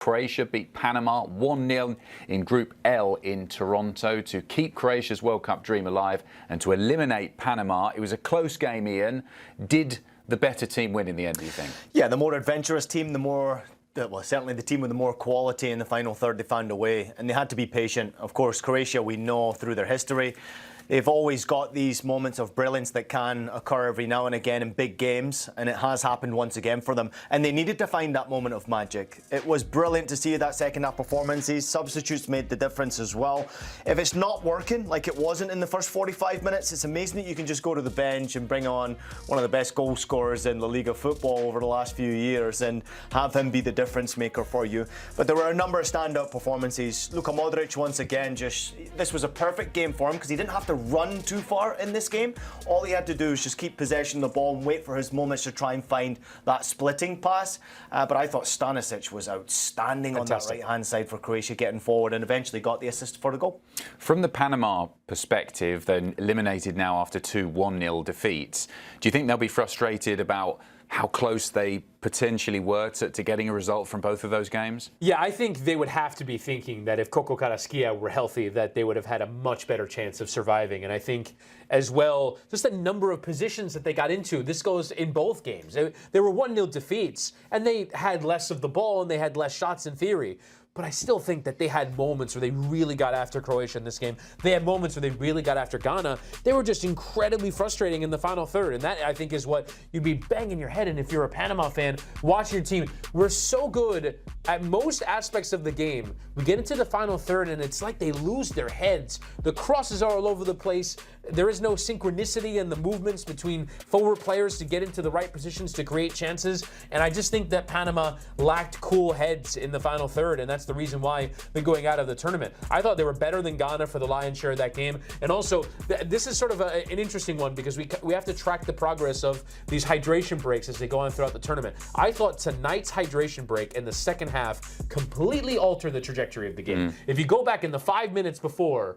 Croatia beat Panama 1-0 in Group L in Toronto to keep Croatia's World Cup dream alive and to eliminate Panama. It was a close game, Ian. Did the better team win in the end, do you think? Yeah, the more adventurous team, certainly the team with the more quality in the final third, they found a way, and they had to be patient. Of course, Croatia, we know through their history, they've always got these moments of brilliance that can occur every now and again in big games, and it has happened once again for them. And they needed to find that moment of magic. It was brilliant to see that second half performance. These substitutes made the difference as well. If it's not working like it wasn't in the first 45 minutes, it's amazing that you can just go to the bench and bring on one of the best goal scorers in the Liga football over the last few years and have him be the difference maker for you. But there were a number of standout performances. Luka Modric, once again, this was a perfect game for him because he didn't have to run too far in this game. All he had to do was just keep possession of the ball and wait for his moments to try and find that splitting pass. But I thought Stanisic was outstanding. Fantastic. On that right-hand side for Croatia, getting forward and eventually got the assist for the goal. From the Panama perspective, they're eliminated now after two 1-0 defeats. Do you think they'll be frustrated about how close they potentially were to getting a result from both of those games? Yeah, I think they would have to be thinking that if Coco Carrasquilla were healthy, that they would have had a much better chance of surviving. And I think as well, just the number of positions that they got into, this goes in both games. They were 1-0 defeats, and they had less of the ball, and they had less shots in theory. But I still think that they had moments where they really got after Croatia in this game. They had moments where they really got after Ghana. They were just incredibly frustrating in the final third. And that, I think, is what you'd be banging your head in if you're a Panama fan watching your team. We're so good at most aspects of the game. We get into the final third, and it's like they lose their heads. The crosses are all over the place. There is no synchronicity in the movements between forward players to get into the right positions to create chances. And I just think that Panama lacked cool heads in the final third, and that's the reason why they're going out of the tournament. I thought they were better than Ghana for the lion's share of that game. And also, this is sort of an interesting one because we have to track the progress of these hydration breaks as they go on throughout the tournament. I thought tonight's hydration break in the second half completely altered the trajectory of the game. If you go back in the 5 minutes before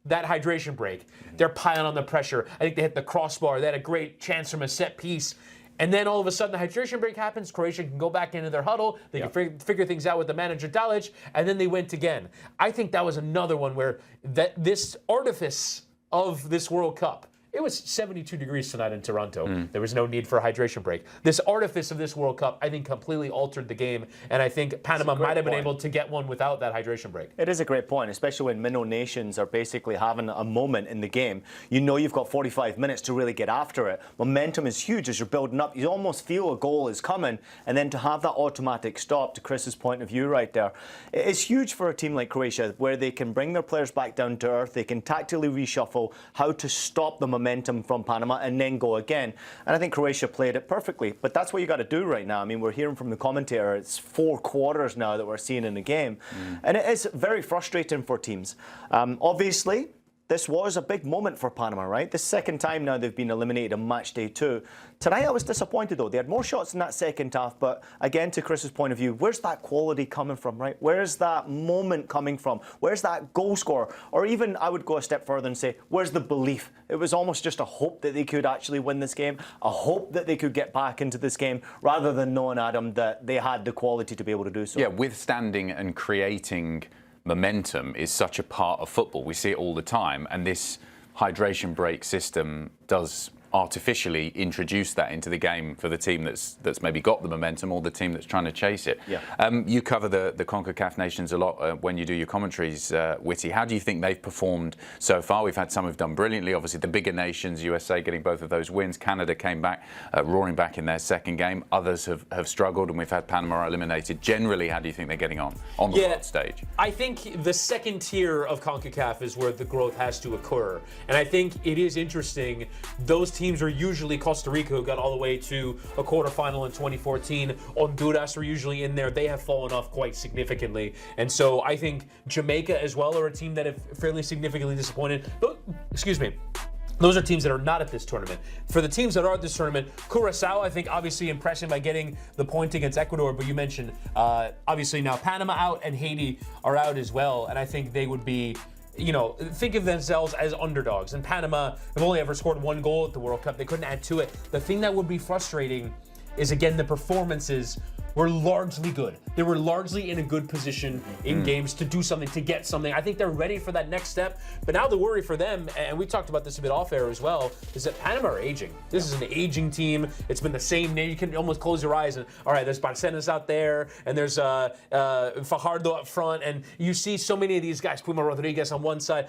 that hydration break, they're piling on the pressure. I think they hit the crossbar. They had a great chance from a set piece. And then all of a sudden, the hydration break happens. Croatia can go back into their huddle. They can figure things out with the manager, Dalic, and then they went again. I think that was another one where this artifice of this World Cup, it was 72 degrees tonight in Toronto. There was no need for a hydration break. This artifice of this World Cup, I think, completely altered the game, and I think Panama might have been able to get one without that hydration break. It is a great point, especially when minnow nations are basically having a moment in the game. You know you've got 45 minutes to really get after it. Momentum is huge as you're building up. You almost feel a goal is coming, and then to have that automatic stop, to Chris's point of view right there, it's huge for a team like Croatia, where they can bring their players back down to earth. They can tactically reshuffle how to stop the momentum from Panama and then go again. And I think Croatia played it perfectly. But that's what you got to do right now. I mean, we're hearing from the commentator, it's 4 quarters now that we're seeing in the game. And it is very frustrating for teams. Obviously, this was a big moment for Panama, right? The second time now they've been eliminated on match day 2. Tonight I was disappointed though. They had more shots in that second half, but again, to Chris's point of view, where's that quality coming from, right? Where's that moment coming from? Where's that goal scorer? Or even, I would go a step further and say, where's the belief? It was almost just a hope that they could actually win this game, a hope that they could get back into this game, rather than knowing, Adam, that they had the quality to be able to do so. Yeah, withstanding and creating momentum is such a part of football. We see it all the time, and this hydration break system does artificially introduce that into the game for the team that's maybe got the momentum or the team that's trying to chase it. You cover the Concacaf nations a lot when you do your commentaries, Witty. How do you think they've performed so far? We've had some who've done brilliantly. Obviously, the bigger nations, USA getting both of those wins. Canada came back, roaring back in their second game. Others have struggled, and we've had Panama eliminated. Generally, how do you think they're getting on the world stage? I think the second tier of Concacaf is where the growth has to occur. And I think it is interesting. Those teams are usually Costa Rica, who got all the way to a quarterfinal in 2014. Honduras are usually in there. They have fallen off quite significantly. And so I think Jamaica as well are a team that have fairly significantly disappointed. Excuse me. Those are teams that are not at this tournament. For the teams that are at this tournament, Curacao, I think, obviously impressing by getting the point against Ecuador. But you mentioned, obviously, now Panama out and Haiti are out as well. And I think they would be, you know, think of themselves as underdogs. And Panama have only ever scored 1 goal at the World Cup. They couldn't add to it. The thing that would be frustrating is, again, the performances were largely good. They were largely in a good position in games to do something, to get something. I think they're ready for that next step. But now the worry for them, and we talked about this a bit off air as well, is that Panama are aging. This is an aging team. It's been the same name. You can almost close your eyes and, all right, there's Barcenas out there, and there's Fajardo up front, and you see so many of these guys, Puma Rodriguez on one side.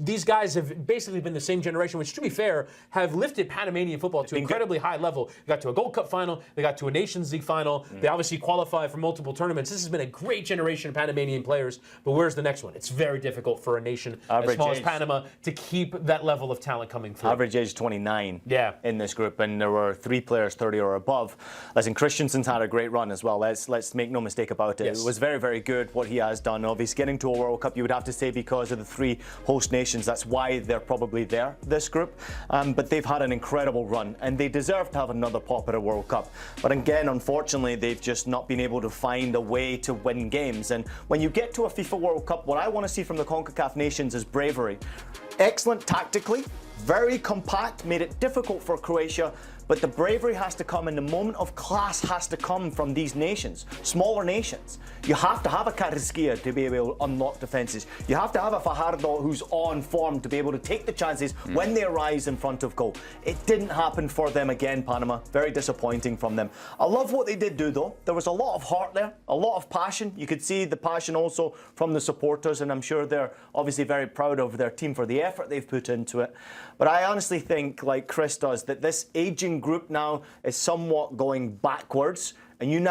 These guys have basically been the same generation, which, to be fair, have lifted Panamanian football to an incredibly high level. They got to a Gold Cup final. They got to a Nations League final. They obviously qualify for multiple tournaments. This has been a great generation of Panamanian players, but where's the next one? It's very difficult for a nation as small as Panama to keep that level of talent coming through. Average age 29 in this group, and there were 3 players 30 or above. Listen, Christensen's had a great run as well. Let's make no mistake about it. It was very, very good what he has done. Obviously, getting to a World Cup, you would have to say, because of the 3 host nations. That's why they're probably there, this group. But they've had an incredible run, and they deserve to have another pop at a World Cup. But again, unfortunately, they've just not been able to find a way to win games. And when you get to a FIFA World Cup, what I want to see from the Concacaf nations is bravery. Excellent tactically, very compact, made it difficult for Croatia, but the bravery has to come, and the moment of class has to come from these nations, smaller nations. You have to have a Carrasquilla to be able to unlock defences. You have to have a Fajardo who's on form to be able to take the chances when they arise in front of goal. It didn't happen for them again, Panama. Very disappointing from them. I love what they did do, though. There was a lot of heart there, a lot of passion. You could see the passion also from the supporters, and I'm sure they're obviously very proud of their team for the effort they've put into it. But I honestly think, like Chris does, that this aging group now is somewhat going backwards, and you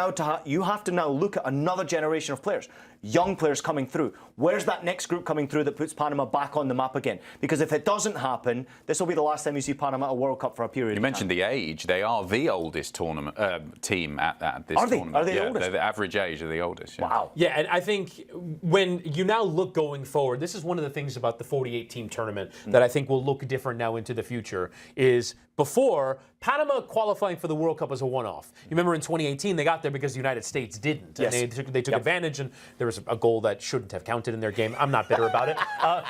have to now look at another generation of players, young players coming through. Where's that next group coming through that puts Panama back on the map again? Because if it doesn't happen, this will be the last time you see Panama at a World Cup for a period. You mentioned the age. They are the oldest tournament team at this tournament. Are they the oldest? They're the average age of the oldest. Yeah. Wow. Yeah, and I think when you now look going forward, this is one of the things about the 48-team tournament that I think will look different now into the future, is before, Panama qualifying for the World Cup was a one-off. You remember in 2018, they got there because the United States didn't. Yes. And they took advantage, and there was a goal that shouldn't have counted in their game. I'm not bitter about it.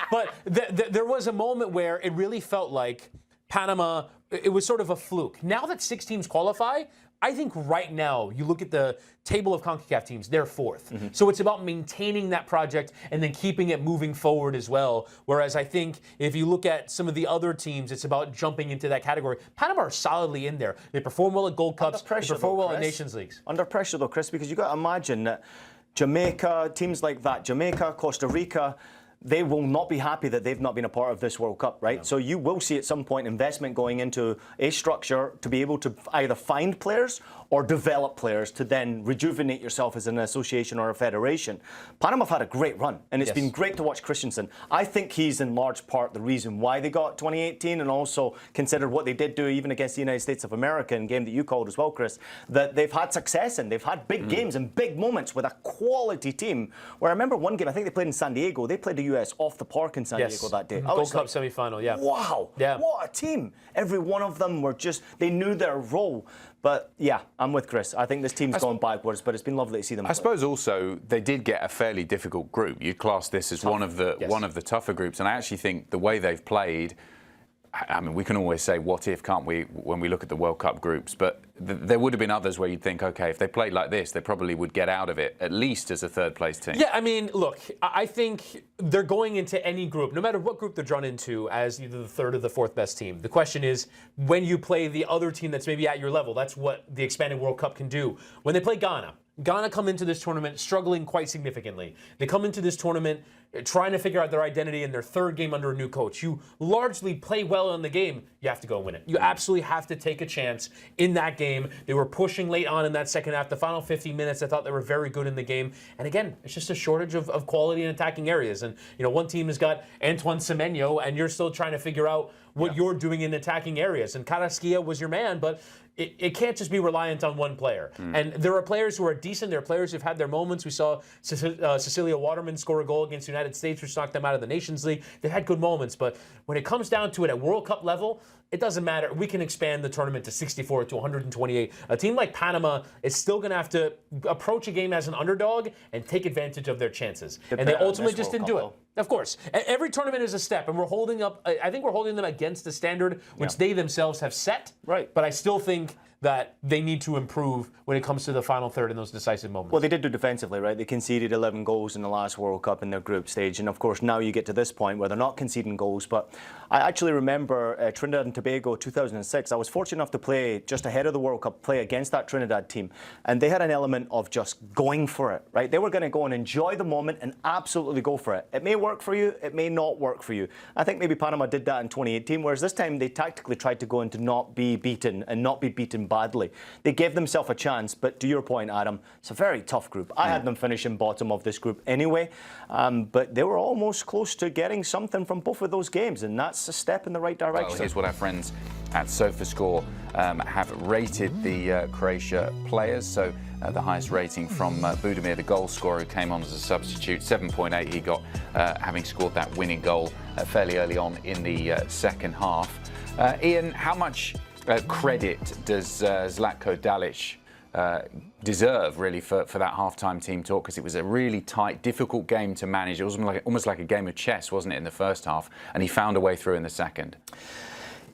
But there was a moment where it really felt like Panama, it was sort of a fluke. Now that 6 teams qualify, I think right now, you look at the table of CONCACAF teams, they're 4th. So it's about maintaining that project and then keeping it moving forward as well. Whereas I think if you look at some of the other teams, it's about jumping into that category. Panama are solidly in there. They perform well at Gold Cups. They perform well at Nations Leagues. Under pressure, though, Chris, because you've got to imagine that Jamaica, teams like that, Jamaica, Costa Rica, they will not be happy that they've not been a part of this World Cup, right? No. So you will see at some point investment going into a structure to be able to either find players or develop players to then rejuvenate yourself as an association or a federation. Panama have had a great run, and it's been great to watch Christensen. I think he's in large part the reason why they got 2018, and also considered what they did do even against the United States of America in a game that you called as well, Chris, that they've had success in. They've had big games and big moments with a quality team. Where I remember one game, I think they played in San Diego. They played the US off the park in San Diego that day. Gold Cup semi-final, Wow, what a team. Every one of them were just, they knew their role. But yeah, I'm with Chris. I think this team's gone backwards, but it's been lovely to see them play. I suppose also they did get a fairly difficult group. You'd class this as one of the tougher groups, and I actually think the way they've played, I mean, we can always say what if, can't we, when we look at the World Cup groups, but there would have been others where you'd think, okay, if they played like this, they probably would get out of it, at least as a third-place team. Yeah, I mean, look, I think they're going into any group, no matter what group they're drawn into, as either the 3rd or the 4th best team. The question is, when you play the other team that's maybe at your level, that's what the expanded World Cup can do. When they play Ghana come into this tournament struggling quite significantly. They come into this tournament trying to figure out their identity in their 3rd game under a new coach. You largely play well in the game, you have to go win it. You absolutely have to take a chance in that game. They were pushing late on in that second half. The final 50 minutes, I thought they were very good in the game. And again, it's just a shortage of quality in attacking areas. And, you know, one team has got Antoine Semenyo, and you're still trying to figure out what you're doing in attacking areas. And Carrasquilla was your man, but it can't just be reliant on one player. And there are players who are decent. There are players who've had their moments. We saw Cecilia Waterman score a goal against the United States, which knocked them out of the Nations League. They've had good moments. But when it comes down to it at World Cup level, it doesn't matter. We can expand the tournament to 64, to 128. A team like Panama is still going to have to approach a game as an underdog and take advantage of their chances. And they ultimately just didn't do it. Of course. Every tournament is a step, and I think we're holding them against the standard which they themselves have set. Right. But I still think that they need to improve when it comes to the final third in those decisive moments. Well, they did do defensively, right? They conceded 11 goals in the last World Cup in their group stage. And, of course, now you get to this point where they're not conceding goals. But I actually remember Trinidad and Tobago 2006. I was fortunate enough to play just ahead of the World Cup, play against that Trinidad team. And they had an element of just going for it, right? They were going to go and enjoy the moment and absolutely go for it. It may work for you. It may not work for you. I think maybe Panama did that in 2018, whereas this time they tactically tried to go in to not be beaten and not be beaten badly. They gave themselves a chance, but to your point, Adam, it's a very tough group. I had them finishing bottom of this group anyway, but they were almost close to getting something from both of those games, and that's a step in the right direction. Well, here's what our friends at SofaScore have rated the Croatia players. So the highest rating from Budimir, the goal scorer, who came on as a substitute, 7.8 he got, having scored that winning goal fairly early on in the second half. Ian, how much credit does Zlatko Dalic deserve, really, for that half-time team talk? Because it was a really tight, difficult game to manage. It was almost like a game of chess, wasn't it, in the first half? And he found a way through in the second.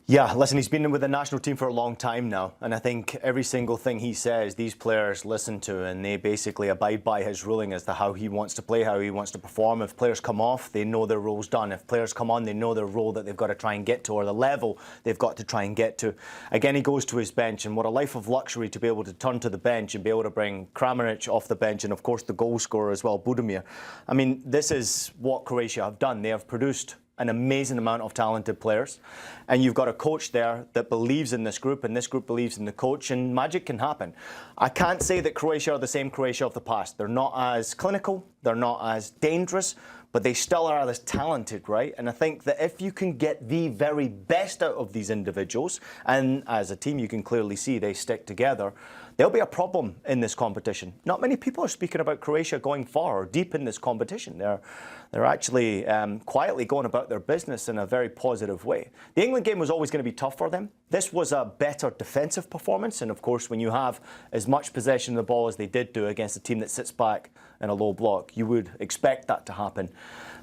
Yeah, listen, he's been with the national team for a long time now, and I think every single thing he says, these players listen to, and they basically abide by his ruling as to how he wants to play, how he wants to perform. If players come off, they know their role's done. If players come on, they know their role that they've got to try and get to, or the level they've got to try and get to. Again, he goes to his bench, and what a life of luxury to be able to turn to the bench and be able to bring Kramaric off the bench, and of course the goal scorer as well, Budimir. I mean, this is what Croatia have done. They have produced an amazing amount of talented players, and you've got a coach there that believes in this group, and this group believes in the coach, and magic can happen. I can't say that Croatia are the same Croatia of the past. They're not as clinical, they're not as dangerous, but they still are as talented, right? And I think that if you can get the very best out of these individuals, and as a team you can clearly see they stick together, there'll be a problem in this competition. Not many people are speaking about Croatia going far or deep in this competition. They're actually quietly going about their business in a very positive way. The England game was always going to be tough for them. This was a better defensive performance, and of course when you have as much possession of the ball as they did do against a team that sits back in a low block, you would expect that to happen.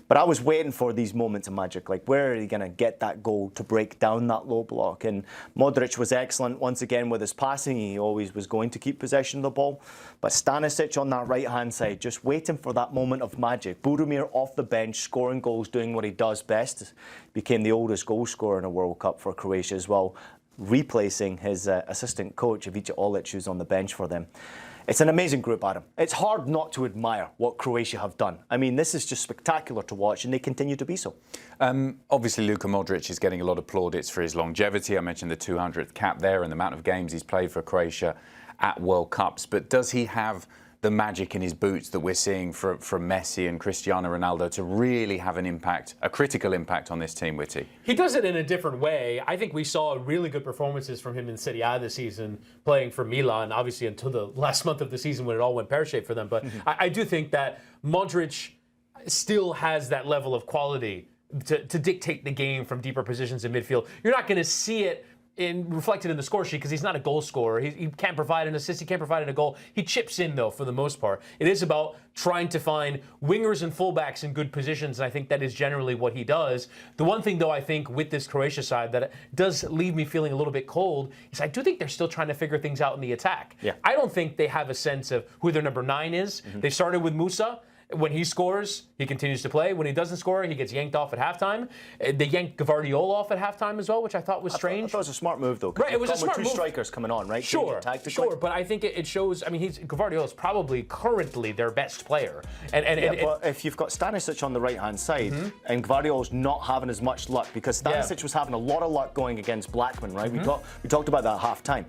But I was waiting for these moments of magic, like where are they going to get that goal to break down that low block? And Modric was excellent once again with his passing. He always was going to keep possession of the ball. But Stanisic on that right-hand side, just waiting for that moment of magic. Budimir off the bench, scoring goals, doing what he does best. Became the oldest goal scorer in a World Cup for Croatia as well, replacing his assistant coach, Ivica Olic, who's on the bench for them. It's an amazing group, Adam. It's hard not to admire what Croatia have done. I mean, this is just spectacular to watch, and they continue to be so. Obviously, Luka Modric is getting a lot of plaudits for his longevity. I mentioned the 200th cap there and the amount of games he's played for Croatia at World Cups. But does he have the magic in his boots that we're seeing from Messi and Cristiano Ronaldo to really have an impact, a critical impact on this team, Witty? He does it in a different way. I think we saw really good performances from him in Serie A this season, playing for Milan, obviously until the last month of the season when it all went pear-shaped for them. But I do think that Modric still has that level of quality to dictate the game from deeper positions in midfield. You're not going to see it reflected in the score sheet because he's not a goal scorer. He can't provide an assist. He can't provide a goal. He chips in, though, for the most part. It is about trying to find wingers and fullbacks in good positions, and I think that is generally what he does. The one thing, though, I think with this Croatia side that does leave me feeling a little bit cold is I do think they're still trying to figure things out in the attack. Yeah. I don't think they have a sense of who their number 9 is. They started with Musa. When he scores, he continues to play. When he doesn't score, he gets yanked off at halftime. They yanked Gvardiol off at halftime as well, which I thought was strange. I thought it was a smart move, though. Right, it was a smart move. Two strikers coming on, right? Sure, but I think it shows. I mean, Gvardiol is probably currently their best player. But if you've got Stanisic on the right-hand side and Gvardiol's not having as much luck, because Stanisic was having a lot of luck going against Blackman, right? We talked about that at half-time.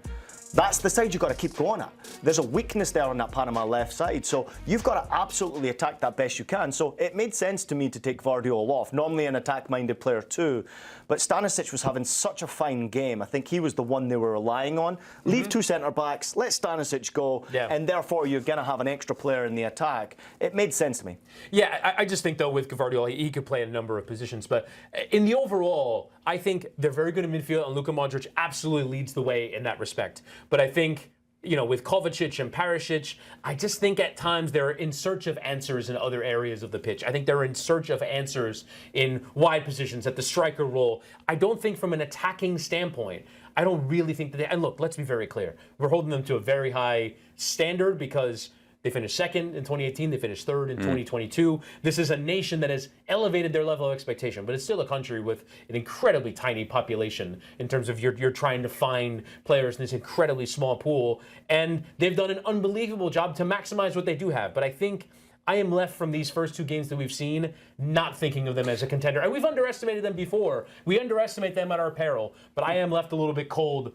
That's the side you've got to keep going at. There's a weakness there on that Panama left side, so you've got to absolutely attack that best you can. So it made sense to me to take Guardiola off. Normally an attack-minded player too, but Stanisic was having such a fine game. I think he was the one they were relying on. Leave two centre-backs, let Stanisic go, and therefore you're going to have an extra player in the attack. It made sense to me. Yeah, I just think, though, with Guardiola, he could play in a number of positions. But in the overall, I think they're very good in midfield, and Luka Modric absolutely leads the way in that respect. But I think, with Kovacic and Perisic, I just think at times they're in search of answers in other areas of the pitch. I think they're in search of answers in wide positions, at the striker role. I don't think from an attacking standpoint, I don't really think that and look, let's be very clear. We're holding them to a very high standard because they finished second in 2018. They finished third in 2022. This is a nation that has elevated their level of expectation, but it's still a country with an incredibly tiny population in terms of you're trying to find players in this incredibly small pool. And they've done an unbelievable job to maximize what they do have. But I think I am left from these first two games that we've seen not thinking of them as a contender. And we've underestimated them before. We underestimate them at our peril. But I am left a little bit cold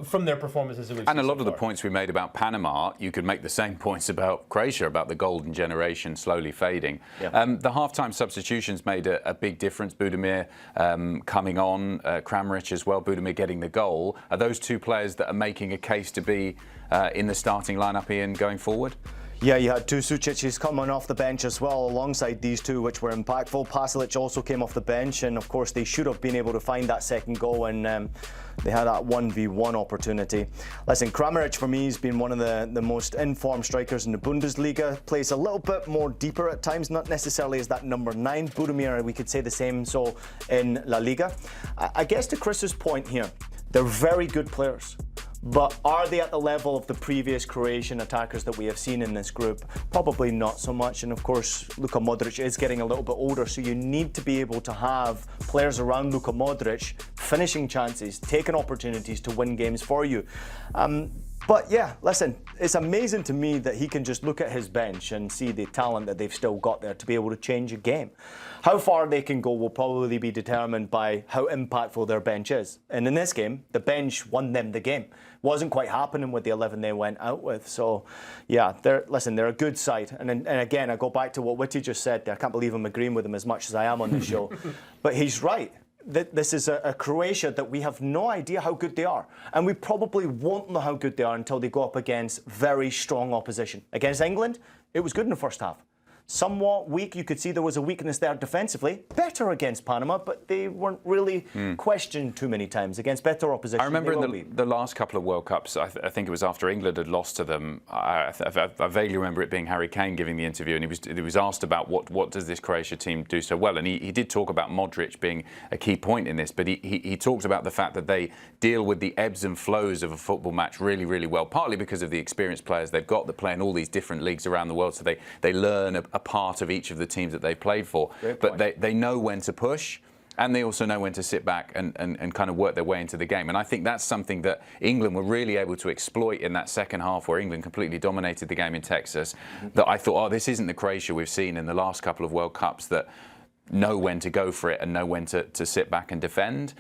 from their performances that we've seen. And a lot so of the far. points we made about Panama, you could make the same points about Croatia, about the golden generation slowly fading. The halftime substitutions made a big difference. Budimir coming on, Kramaric as well, Budimir getting the goal. Are those two players that are making a case to be in the starting lineup, Ian, going forward? Yeah, you had two Sucics coming off the bench as well alongside these two, which were impactful. Pasalic also came off the bench, and of course they should have been able to find that second goal, and they had that 1v1 opportunity. Listen, Kramaric for me has been one of the most informed strikers in the Bundesliga. Plays a little bit more deeper at times, not necessarily as that number 9. Budimir, we could say the same so in La Liga. I guess to Chris's point here, they're very good players. But are they at the level of the previous Croatian attackers that we have seen in this group? Probably not so much. And of course, Luka Modric is getting a little bit older, so you need to be able to have players around Luka Modric finishing chances, taking opportunities to win games for you. But yeah, listen, it's amazing to me that he can just look at his bench and see the talent that they've still got there to be able to change a game. How far they can go will probably be determined by how impactful their bench is. And in this game, the bench won them the game. Wasn't quite happening with the 11 they went out with. So yeah, they're a good side. And again, I go back to what Witty just said there. I can't believe I'm agreeing with him as much as I am on the show. But he's right. This is a Croatia that we have no idea how good they are. And we probably won't know how good they are until they go up against very strong opposition. Against England, it was good in the first half. Somewhat weak. You could see there was a weakness there defensively. Better against Panama, but they weren't really questioned too many times. Against better opposition, I remember in the last couple of World Cups, I think it was after England had lost to them, I vaguely remember it being Harry Kane giving the interview, and he was asked about what does this Croatia team do so well. And he did talk about Modric being a key point in this, but he talked about the fact that they deal with the ebbs and flows of a football match really, really well, partly because of the experienced players they've got that play in all these different leagues around the world, so they learn a part of each of the teams that they've played for. But they know when to push, and they also know when to sit back and kind of work their way into the game. And I think that's something that England were really able to exploit in that second half, where England completely dominated the game in Texas. That I thought, this isn't the Croatia we've seen in the last couple of World Cups that know when to go for it and know when to sit back and defend.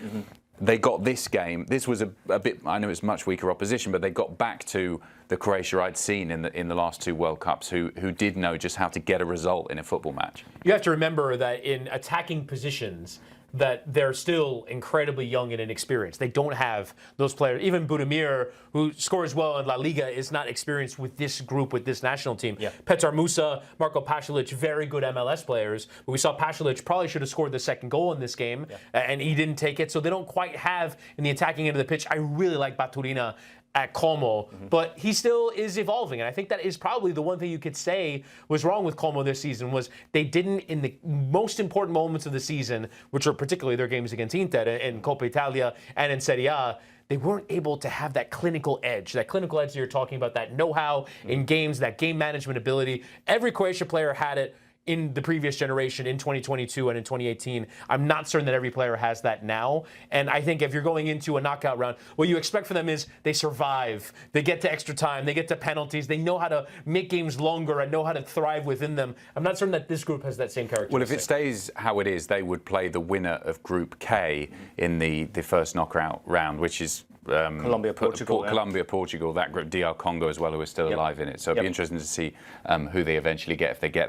They got this game. This was a bit, I know it's much weaker opposition, but they got back to the Croatia I'd seen in the last two World Cups, who did know just how to get a result in a football match. You have to remember that in attacking positions, that they're still incredibly young and inexperienced. They don't have those players. Even Budimir, who scores well in La Liga, is not experienced with this group, with this national team. Petar Musa, Marko Pasalic, very good MLS players. But we saw Pasalic probably should have scored the second goal in this game, and he didn't take it. So they don't quite have, in the attacking end of the pitch, I really like Baturina at Como, but he still is evolving. And I think that is probably the one thing you could say was wrong with Como this season, was they didn't, in the most important moments of the season, which are particularly their games against Inter in Coppa Italia and in Serie A, they weren't able to have that clinical edge that you're talking about, that know-how in games, that game management ability. Every Croatia player had it in the previous generation, in 2022 and in 2018. I'm not certain that every player has that now. And I think if you're going into a knockout round, what you expect from them is they survive. They get to extra time. They get to penalties. They know how to make games longer and know how to thrive within them. I'm not certain that this group has that same characteristic. Well, if it stays how it is, they would play the winner of Group K in the first knockout round, which is Colombia, Portugal, yeah. Colombia, Portugal, that group, DR Congo as well, who are still alive in it. So it'll be interesting to see who they eventually get if they get there.